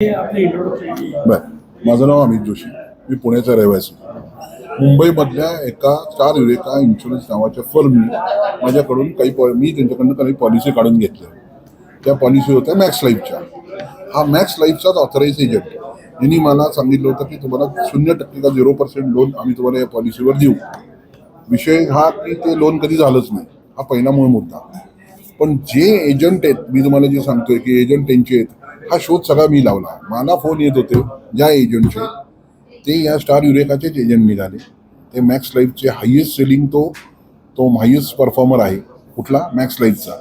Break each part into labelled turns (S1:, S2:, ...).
S1: बर, माझं नाव अमित जोशी. मी पुण्याचा रहिवासी. मुंबईमधल्या एका स्टार युरेका इन्शुरन्स नावाच्या फर्मनी माझ्याकडून मी त्यांच्याकडून काही पॉलिसी काढून घेतल्या. त्या पॉलिसी होत्या मॅक्स लाईफच्या. हा मॅक्स लाईफचाच ऑथराईज एजंट यांनी मला सांगितलं होतं की तुम्हाला 0% का 0% लोन आम्ही तुम्हाला या पॉलिसीवर देऊ. विषय हा की ते लोन कधी झालंच नाही. हा पहिला मूळ मुद्दा. पण जे एजंट आहेत, मी तुम्हाला जे सांगतोय की एजंट त्यांचे आहेत, हा शोध सगळा मी लावला. मला फोन येत होते ज्या एजंटचे, ते या स्टार युरेकाचेच एजंट निघाले. ते मॅक्स लाईफचे हायेस्ट सेलिंग तो तो हायेस्ट परफॉर्मर आहे. कुठला? मॅक्स लाईफचा.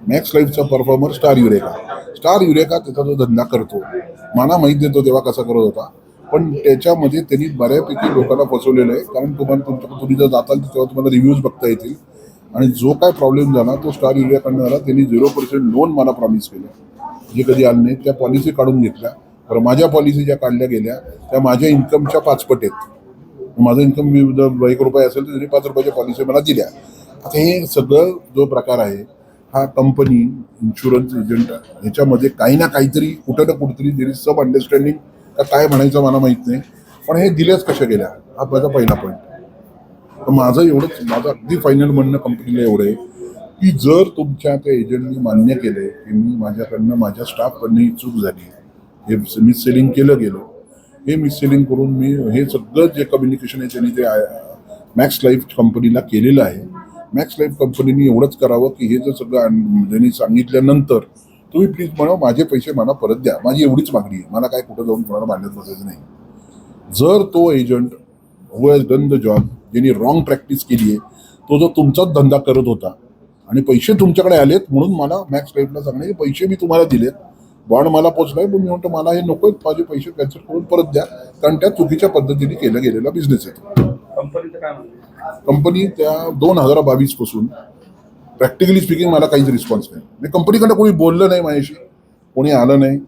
S1: मॅक्स लाईफचा performer star eureka. Star eureka त्याचा जो धंदा करतो, मला माहीत देतो तेव्हा कसा करत होता, पण त्याच्यामध्ये त्यांनी बऱ्यापैकी लोकांना फसवलेलं आहे. कारण तुम्ही जर जाताल तेव्हा तुम्हाला रिव्ह्यूज बघता येतील. आणि जो काय प्रॉब्लेम झाला तो स्टार युरियाकडनं झाला. त्यांनी 0% लोन मला प्रॉमिस केलं, जे कधी आलं नाही. त्या पॉलिसी काढून घेतल्या. तर माझ्या पॉलिसी ज्या काढल्या गेल्या त्या माझ्या इन्कमच्या 5 पट आहेत. माझं इन्कम जर 1 रुपये असेल तर त्यांनी 5 रुपयाच्या पॉलिसी मला दिल्या. आता हे सगळं जो प्रकार आहे, हा कंपनी इन्शुरन्स एजंट ह्याच्यामध्ये काही ना काहीतरी कुठं ना कुठेतरी देर इज सम अंडरस्टँडिंग का काय म्हणायचं मला माहीत नाही. पण हे दिल्याच कशा गेल्या, हा माझा पहिला पॉईंट. तर माझं अगदी फायनल म्हणणं कंपनीला एवढं आहे की जर तुमच्या त्या एजंटनी मान्य केले की मी माझ्याकडनं माझ्या स्टाफकडनं ही चूक झाली, हे मिस सेलिंग केलं गेलं, हे मिस सेलिंग करून मी हे सगळं जे कम्युनिकेशन आहे त्यांनी ते मॅक्स लाईफ कंपनीला केलेलं आहे. मॅक्स लाईफ कंपनीने एवढंच करावं की हे जर सगळं त्यांनी सांगितल्यानंतर तुम्ही प्लीज म्हणा माझे पैसे मला परत द्या. माझी एवढीच मागणी आहे. मला काय कुठं जाऊन कोणाला भांडत बसायचं नाही. जर तो agent who has done the job, ज्यांनी रॉंग प्रॅक्टिस केली आहे, तो जो तुमचाच धंदा करत होता आणि पैसे तुमच्याकडे आलेत म्हणून मला मॅक्स लाईफला सांगणे पैसे मी तुम्हाला दिलेत, बॉन्ड मला पोचलाय, पण मी म्हणतो मला हे नको, माझे पैसे कॅन्सल करून परत द्या. कारण त्या चुकीच्या पद्धतीने केला गेलेला बिझनेस आहे.
S2: कंपनीचं काय म्हणते?
S1: कंपनी त्या 2022 पासून प्रॅक्टिकली स्पीकिंग मला काहीच रिस्पॉन्स नाही. मी कंपनीकडनं कोणी बोललं नाही माझ्याशी, कोणी आलं नाही,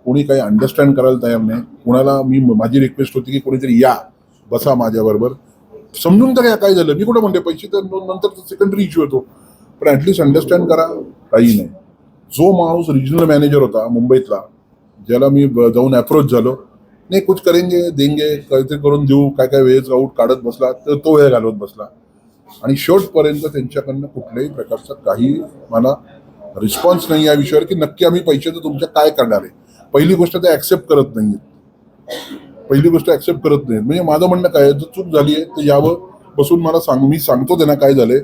S1: कोणी काही अंडरस्टँड करायला तयार नाही. कोणाला माझी रिक्वेस्ट होती की कोणीतरी या बसा माझ्याबरोबर, समजून तर काय झालं. मी कुठं म्हणते पैसे तर नंतर सेकंडरी इश्यू होतो, पण ॲटलिस्ट अंडरस्टँड करा. काही नाही. जो माणूस रिजनल मॅनेजर होता मुंबईतला, ज्याला मी जाऊन अप्रोच झालो, नाही कुछ करेंगे देंगे काहीतरी करून देऊ, काय काय वेळेस आऊट काढत बसला, तर तो वेळ घालवत बसला. आणि शेवटपर्यंत त्यांच्याकडनं कुठल्याही प्रकारचा काही मला रिस्पॉन्स नाही या विषयावर की नक्की आम्ही पैशाचं तुमच्या काय करणार आहे. पहिली गोष्ट ते ॲक्सेप्ट करत नाहीत. म्हणजे माझं म्हणणं काय, जर चूक झाली आहे तर यावं, बसून मला मी सांगतो त्यांना काय झालंय,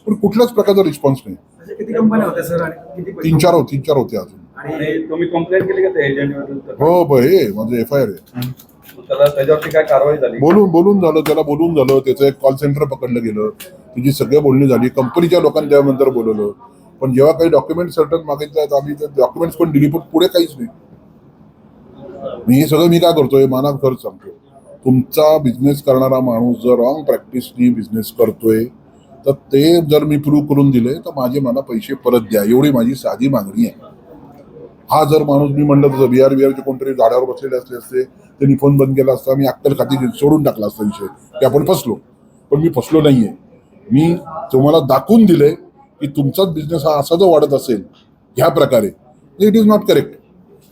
S1: पण कुठल्याच प्रकारचा रिस्पॉन्स नाही.
S2: किती कंपन्या होत्या सर आणि किती
S1: 3-4 होते अजून.
S2: आणि तुम्ही कंप्लेंट केली का त्या एजंटवर?
S1: हो, हे माझं FIR आहे.
S2: त्याच्यावरती काय कारवाई झाली?
S1: बोलून झालं, त्याला बोलून झालं. त्याचं एक कॉल सेंटर पकडलं गेलं, त्याची सगळं बोलणी झाली. कंपनीच्या लोकांनी त्यानंतर बोलवलं, पण जेव्हा काही डॉक्युमेंट सर्टन मागितले तर आम्ही ते डॉक्युमेंट्स पण दिली, पण पुढे काहीच नाही. हे सगळं मी काय करतोय, मला खरंच सांगतो, तुमचा बिझनेस करणारा माणूस जर रॉंग प्रॅक्टिसनी बिझनेस करतोय तर ते जर मी प्रूव्ह करून दिले तर मला पैसे परत द्या, एवढी माझी साधी मागणी आहे. हा जर माणूस मी म्हणलं तसं बिहारचे कोणतरी झाडावर बसलेले असते, त्यांनी फोन बंद केला असता, मी अक्कल खाती सोडून टाकला असता विषय की आपण फसलो. पण मी फसलो नाहीये. मी तुम्हाला दाखवून दिले की तुमचाच बिझनेस हा असा जो वाढत असेल ह्या प्रकारे, इट इज नॉट करेक्ट.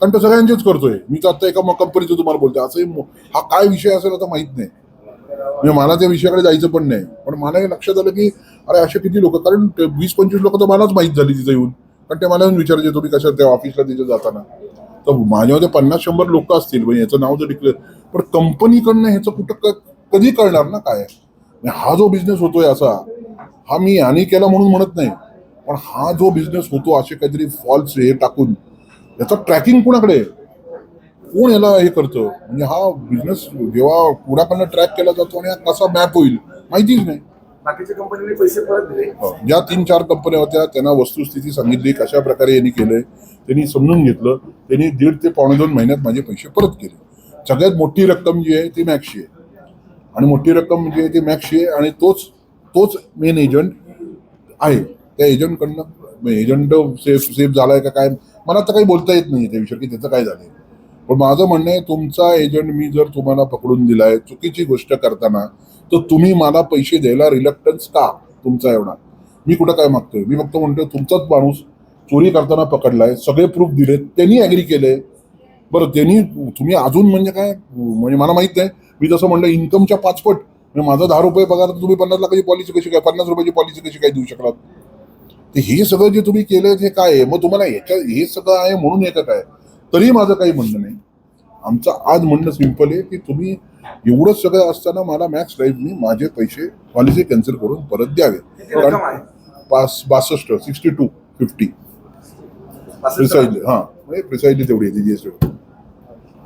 S1: कारण तो सगळ्यांचेच करतोय. मी तर आता एका कंपनीचं तुम्हाला बोलतोय, असं हा काय विषय असेल आता माहित नाही. म्हणजे मला त्या विषयाकडे जायचं पण नाही. पण मला हे लक्षात आलं की अरे असे किती लोक, कारण 20-25 लोक तर मलाच माहीत झाली तिथं येऊन, कारण ते मला येऊन विचारायचे तुम्ही कशा त्या ऑफिसला तिथे जाताना. तर माझ्यामध्ये 50-100 लोक असतील, म्हणजे याचं नाव जर डिक्लेअर, पण कंपनीकडनं ह्याचं कुठं कधी कळणार ना काय. हा जो बिझनेस होतोय असा, हा मी हानी केला म्हणून म्हणत नाही, पण हा जो बिझनेस होतो असे काहीतरी फॉल्स हे टाकून, याचं ट्रॅकिंग कुणाकडे आहे? कोण याला हे करतं? म्हणजे हा बिझनेस जेव्हा कुणाकडनं ट्रॅक केला जातो आणि हा कसा मॅप होईल माहितीच नाही.
S2: बाकीच्या कंपनीने पैसे परत दिले.
S1: ज्या 3-4 कंपन्या होत्या त्यांना वस्तुस्थिती सांगितली, कशा प्रकारे यांनी केलंय त्यांनी समजून घेतलं. त्यांनी 1.5 ते 2.5 महिन्यात माझे पैसे परत केले. सगळ्यात मोठी रक्कम जी आहे ती मॅक्सची आहे, आणि मोठी रक्कम जी आहे ती मॅक्सची आहे, आणि तोच मेन एजंट आहे. त्या एजंटकडनं एजंट सेफ झालाय का काय मला तर काही बोलता येत नाही त्या विषयी की त्याचं काय झालंय. पण माझं म्हणणं आहे, तुमचा एजंट मी जर तुम्हाला पकडून दिलाय चुकीची गोष्ट करताना, तर तुम्ही मला पैसे द्यायला रिलक्टन्स का तुमचा एवढा? मी कुठं काय मागतोय? मी फक्त म्हणतोय तुमचाच माणूस चोरी करताना पकडलाय, सगळे प्रूफ दिलेत, त्यांनी ॲग्री केले, बरं त्यांनी तुम्ही अजून म्हणजे काय म्हणजे मला माहित नाही. मी जसं म्हणलं इन्कमच्या 5 पट म्हणजे माझा 10 रुपये पगार तर तुम्ही 50 लाखाची पॉलिसी कशी काय 50 रुपयाची पॉलिसी कशी काय देऊ शकलात. तर हे सगळं जे तुम्ही केलं ते काय आहे. मग तुम्हाला हे सगळं आहे म्हणून येतं काय. तरी माझं काही म्हणणं नाही. आमचं आज म्हणणं सिम्पल आहे की तुम्ही एवढं सगळं असताना मला मॅक्स लाईफनी माझे पैसे पॉलिसी कॅन्सल करून परत द्यावे.
S2: किती रक्कम आहे?
S1: 62 62 50 प्रिसाइडली हां म्हणजे प्रिसाइडली तेवढी येते जीएसटी.